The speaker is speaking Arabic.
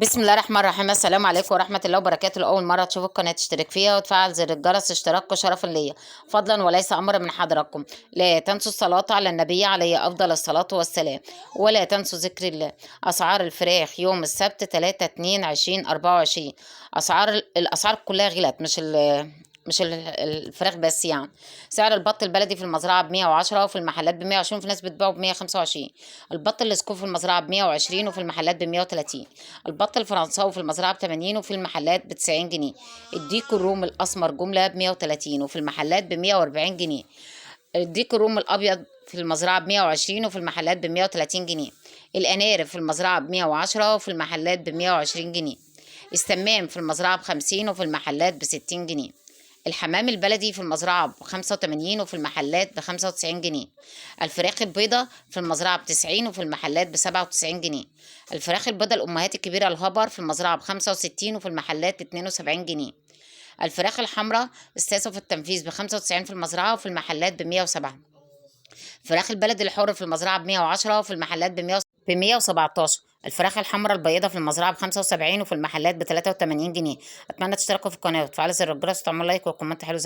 بسم الله الرحمن الرحيم. السلام عليكم ورحمة الله وبركاته. لأول مرة تشوفوا القناة تشترك فيها وتفعل زر الجرس اشتراككم شرفا ليا، فضلا وليس أمر من حضراتكم. لا تنسوا الصلاة على النبي عليه أفضل الصلاة والسلام، ولا تنسوا ذكر الله. أسعار الفراخ يوم السبت 3/2/2024. الأسعار كلها غلت، مش الفراخ بس يعني. سعر البط البلدي في المزرعة ب110 وفي المحلات ب120، وفي ناس بتبيعه ب125. البط الاسكوف في المزرعة ب120 وفي المحلات ب130. البط الفرنساوي في المزرعة ب80 وفي المحلات ب90 جنيه. الديك الروم الأسمر جملة ب130 وفي المحلات ب140 جنيه. الديك الروم الأبيض في المزرعة ب120 وفي المحلات ب130 جنيه. الأنارب في المزرعة ب110 وفي المحلات ب120 جنيه. السمان في المزرعة ب50 وفي المحلات ب60 جنيه. الحمام البلدي في المزرعة ب85 وفي المحلات ب95 جنيه. الفراخ البيضة في المزرعة ب90 وفي المحلات ب97 جنيه. الفراخ البيضة الأمهات الكبيرة الهبر في المزرعة ب65 وفي المحلات ب72 جنيه. الفراخ الحمراء الساسة في التنفيذ ب95 في المزرعة وفي المحلات ب107. فراخ البلد الحر في المزرعة ب110 وفي المحلات ب117. الفراخ الحمراء البيضة في المزرعة ب75 وفي المحلات ب83 جنيه. أتمنى تشتركوا في القناة وتفعلوا زر الجرس وتعملوا لايك وكومنت حلو.